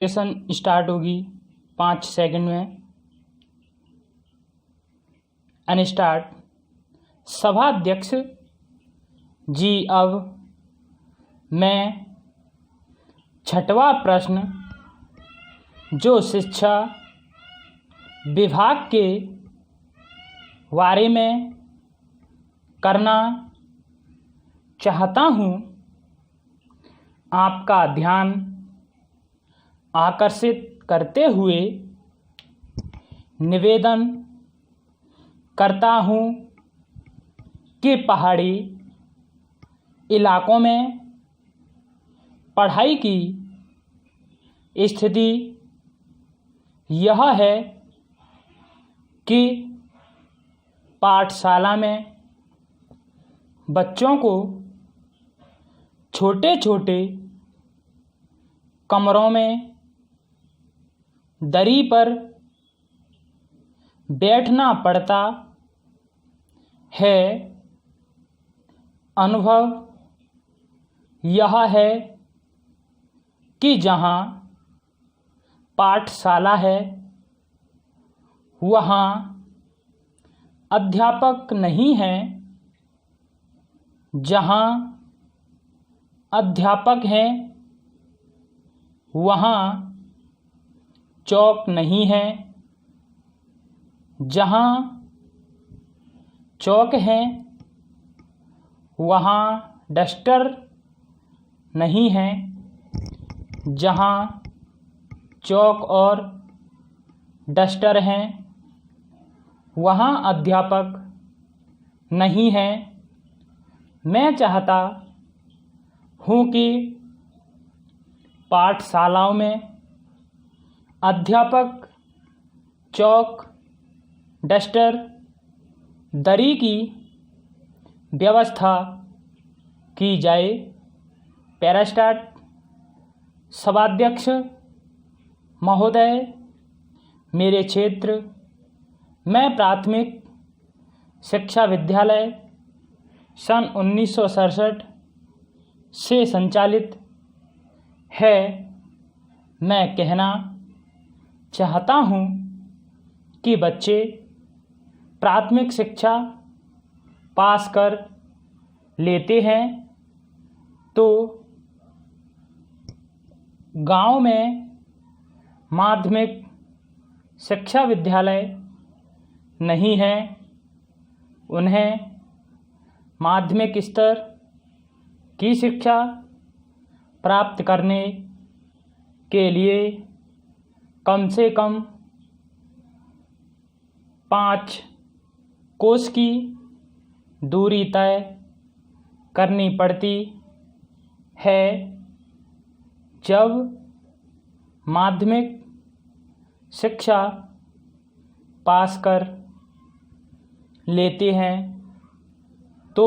Session start होगी 5 second में। Unstarred. सभाध्यक्ष जी, अब मैं 6वां प्रश्न जो शिक्षा विभाग के बारे में करना चाहता हूँ, आपका ध्यान आकर्षित करते हुए निवेदन करता हूँ कि पहाड़ी इलाकों में पढ़ाई की स्थिति यह है कि पाठशाला में बच्चों को छोटे छोटे कमरों में दरी पर बैठना पड़ता है। अनुभव यह है कि जहाँ पाठशाला है वहाँ अध्यापक नहीं हैं, जहाँ अध्यापक हैं वहाँ चौक नहीं है, जहाँ चौक है वहाँ डस्टर नहीं है, जहाँ चौक और डस्टर हैं वहाँ अध्यापक नहीं है। मैं चाहता हूँ कि पाठशालाओं में अध्यापक, चौक, डस्टर, दरी की व्यवस्था की जाए। पैरास्टार्ट। सभाध्यक्ष महोदय, मेरे क्षेत्र में प्राथमिक शिक्षा विद्यालय सन 1967 से संचालित है। मैं कहना चाहता हूँ कि बच्चे प्राथमिक शिक्षा पास कर लेते हैं तो गांव में माध्यमिक शिक्षा विद्यालय नहीं है। उन्हें माध्यमिक स्तर की शिक्षा प्राप्त करने के लिए कम से कम 5 कोस की दूरी तय करनी पड़ती है। जब माध्यमिक शिक्षा पास कर लेते हैं तो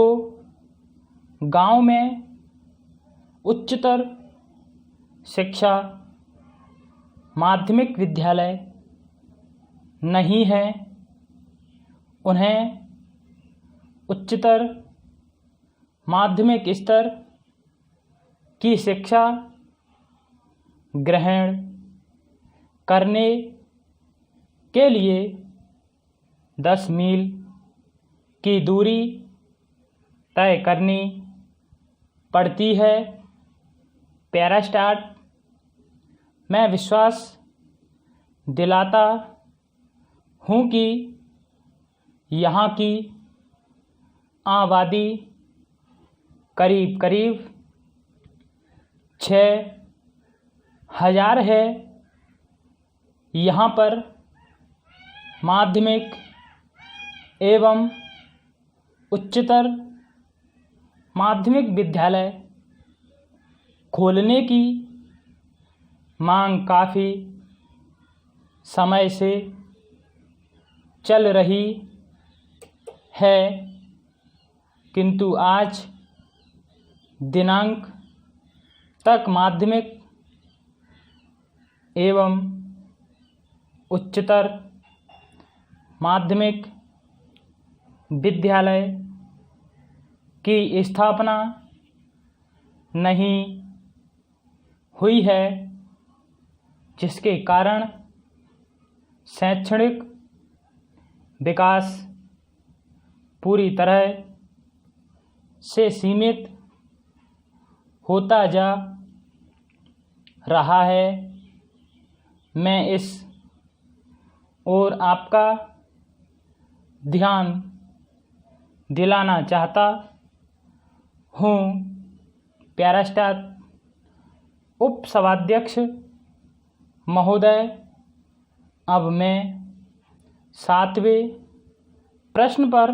गांव में उच्चतर शिक्षा माध्यमिक विद्यालय नहीं है। उन्हें उच्चतर माध्यमिक स्तर की शिक्षा ग्रहण करने के लिए 10 मील की दूरी तय करनी पड़ती है। पैरास्टार्ट। मैं विश्वास दिलाता हूँ कि यहाँ की आबादी करीब करीब 6,000 है। यहाँ पर माध्यमिक एवं उच्चतर माध्यमिक विद्यालय खोलने की मांग काफ़ी समय से चल रही है, किंतु आज दिनांक तक माध्यमिक एवं उच्चतर माध्यमिक विद्यालय की स्थापना नहीं हुई है। जिसके कारण शैक्षणिक विकास पूरी तरह से सीमित होता जा रहा है। मैं इस ओर आपका ध्यान दिलाना चाहता हूँ। प्यारास्टार उपसभाध्यक्ष महोदय, अब मैं 7वें प्रश्न पर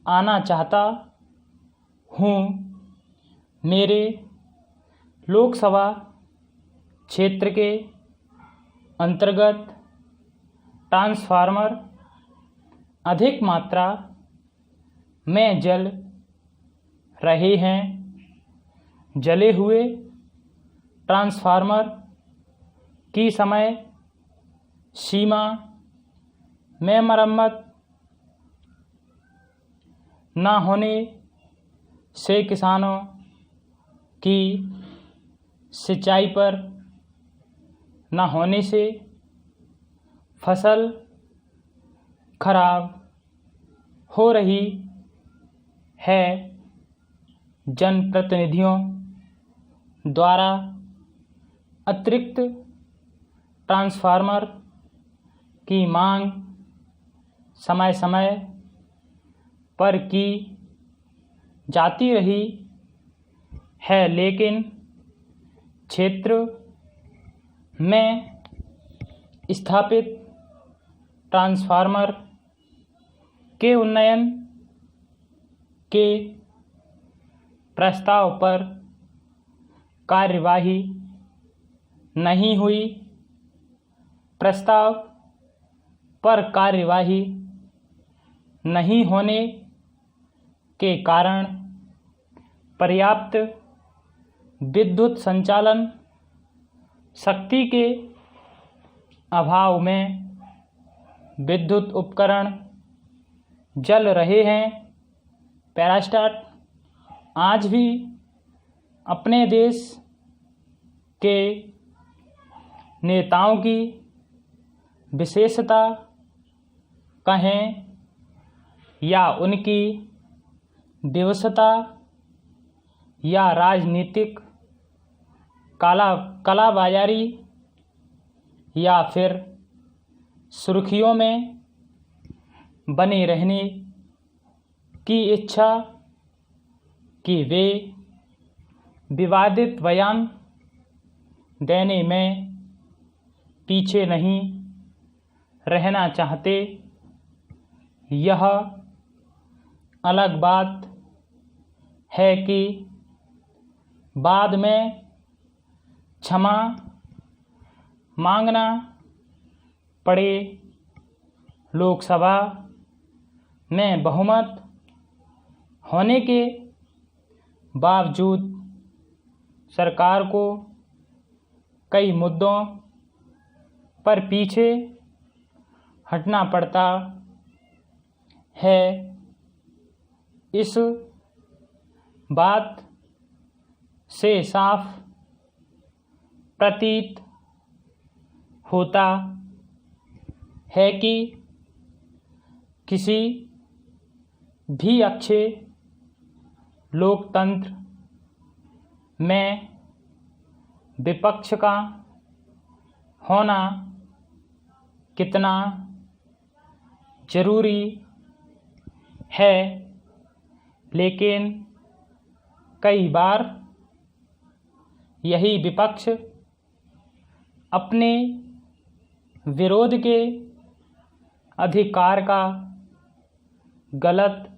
आना चाहता हूँ। मेरे लोकसभा क्षेत्र के अंतर्गत ट्रांसफार्मर अधिक मात्रा में जल रहे हैं। जले हुए ट्रांसफार्मर की समय सीमा में मरम्मत न होने से किसानों की सिंचाई पर न होने से फसल खराब हो रही है। जनप्रतिनिधियों द्वारा अतिरिक्त ट्रांसफार्मर की मांग समय समय पर की जाती रही है, लेकिन क्षेत्र में स्थापित ट्रांसफार्मर के उन्नयन के प्रस्ताव पर कार्यवाही नहीं हुई। प्रस्ताव पर कार्यवाही नहीं होने के कारण पर्याप्त विद्युत संचालन शक्ति के अभाव में विद्युत उपकरण जल रहे हैं। पैरास्टाट आज भी अपने देश के नेताओं की विशेषता कहें या उनकी विवशता या राजनीतिक कालाबाजारी या फिर सुर्खियों में बने रहने की इच्छा कि वे विवादित बयान देने में पीछे नहीं रहना चाहते, यह अलग बात है कि बाद में क्षमा मांगना पड़े। लोकसभा में बहुमत होने के बावजूद सरकार को कई मुद्दों पर पीछे हटना पड़ता है। इस बात से साफ प्रतीत होता है कि किसी भी अच्छे लोकतंत्र में विपक्ष का होना कितना जरूरी है, लेकिन कई बार यही विपक्ष अपने विरोध के अधिकार का गलत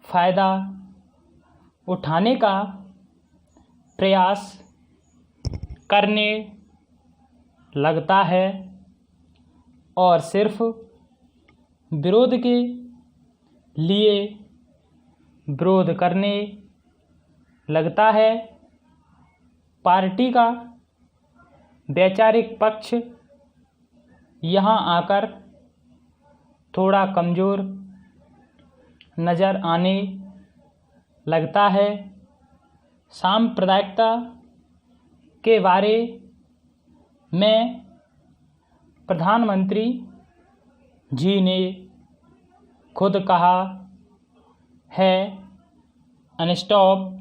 फायदा उठाने का प्रयास करने लगता है और सिर्फ विरोध के लिए विरोध करने लगता है। पार्टी का वैचारिक पक्ष यहाँ आकर थोड़ा कमज़ोर नज़र आने लगता है। सांप्रदायिकता के बारे में प्रधानमंत्री जी ने खुद कहा है, अनस्टॉप